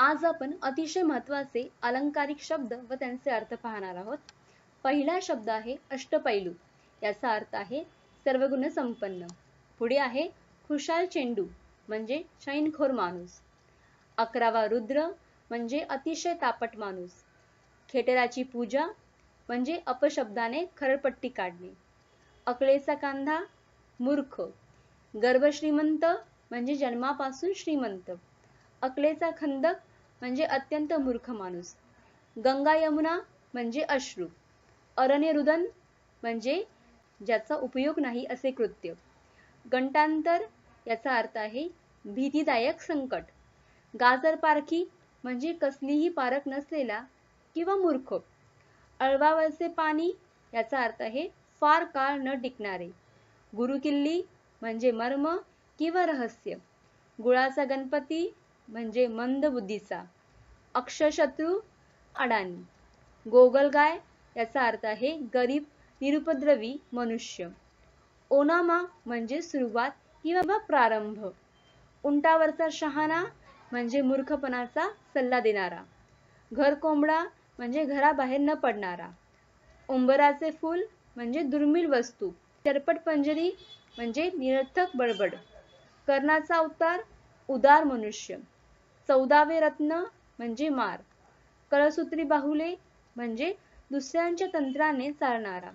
आज आपण अतिशय महत्त्वाचे अलंकारिक शब्द व त्यांचे अर्थ पाहणार आहोत. पहिला शब्द आहे अष्टपैलू. याचा अर्थ आहे सर्वगुण संपन्न. पुढे आहे खुशाल चेंडू म्हणजे चैनखोर माणूस. 11वा रुद्र म्हणजे अतिशय तापट माणूस. खेटराची पूजा म्हणजे अपशब्दाने खरडपट्टी काढणे. अकलेचा कांदा मूर्ख. गर्भश्रीमंत म्हणजे जन्मापासून श्रीमंत. अकलेचा खंदक म्हणजे अत्यंत मूर्ख माणूस. गंगा यमुना म्हणजे अश्रू. अरण्यरुदन म्हणजे ज्याचा उपयोग नाही असे कृत्य. गंटांतर याचा अर्थ आहे भीतीदायक संकट. गाजर पारखी म्हणजे कसलीही पारख नसलेला किंवा मूर्ख. अळवावरचे पाणी याचा अर्थ आहे फार काळ न टिकणारे. गुरुकिल्ली म्हणजे मर्म किंवा रहस्य. गुळाचा गणपती म्हणजे मंद बुद्धीचा. अक्षशत्रू अडाणी. गोगलगाय याचा अर्थ आहे गरीब निरुपद्रवी मनुष्य. ओनामा म्हणजे सुरुवात किंवा प्रारंभ. उंटावरचा शहाणा म्हणजे मूर्खपणाचा सल्ला देणारा. घर कोंबडा म्हणजे घराबाहेर न पडणारा. उंबराचे फूल म्हणजे दुर्मिळ वस्तू. चरपट पंजरी म्हणजे निरर्थक बडबड. कर्णाचा अवतार उदार मनुष्य. 14वे रत्न म्हणजे मार. कळसूत्री बाहुले म्हणजे दुसऱ्यांच्या तंत्राने चालणारा.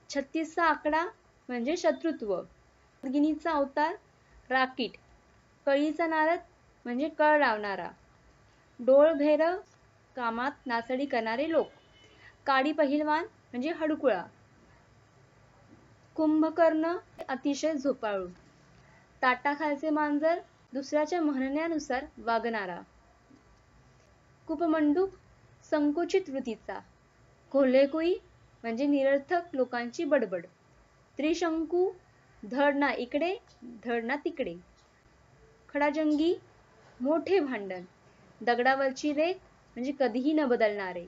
36चा आकडा म्हणजे शत्रुत्व. गिनीचा अवतार राकीट. कळीचा नारद म्हणजे कळ लावणारा. डोळभैरव कामात नासडी करणारे लोक. काडी पहिलवान म्हणजे हडकुळा. कुंभकर्ण अतिशय झोपाळू. ताटाखालचे मांजर दुसऱ्याच्या म्हणण्यानुसार वागणारा. कूपमंडूक संकुचित वृत्तीचा. कोल्हेकुई म्हणजे निरर्थक लोकांची बडबड. त्रिशंकू धड ना इकडे धड ना तिकडे. खडाजंगी मोठे भांडण. दगडावरची रेख म्हणजे कधीही न बदलणारे.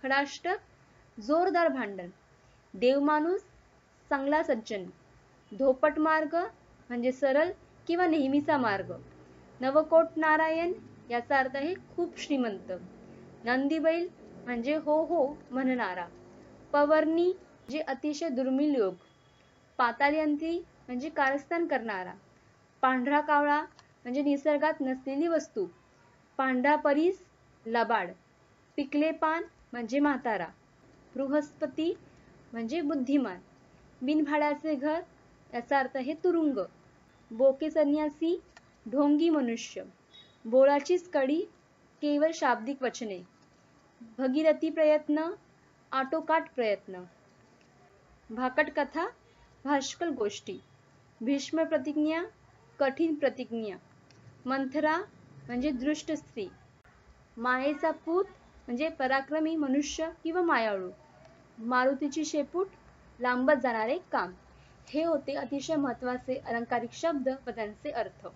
खडाष्टक जोरदार भांडण. देवमाणूस चांगला सज्जन. धोपट मार्ग म्हणजे सरळ किंवा नेहमीचा मार्ग. नवकोट नारायण याचा अर्थ आहे खूप श्रीमंत. नंदीबैल म्हणजे हो हो म्हणणारा. पवर्णी म्हणजे अतिशय दुर्मिळ योग. पाताळयंत्री म्हणजे कारस्थान करणारा. पांढरा कावळा म्हणजे निसर्गात नसलेली वस्तू. पांढरा परीस लबाड. पिकले पान म्हणजे म्हातारा. बृहस्पती म्हणजे बुद्धिमान. बिनभाड्याचे घर याचा अर्थ आहे तुरुंग. बोके संन्यासी ढोंगी मनुष्य. बोळाचीच कडी केवळ शाब्दिक वचने. भगीरथी प्रयत्न आटोकाट प्रयत्न. भाकट कथा भाष्कल गोष्टी. भीष्म प्रतिज्ञा कठीण प्रतिज्ञा. मंथरा म्हणजे दृष्ट स्त्री. मायेचा पूत म्हणजे पराक्रमी मनुष्य किंवा मायाळू. मारुतीची शेपूट लांबत जाणारे काम. हे होते अतिशय महत्त्वाचे अलंकारिक शब्द व त्यांचे अर्थ.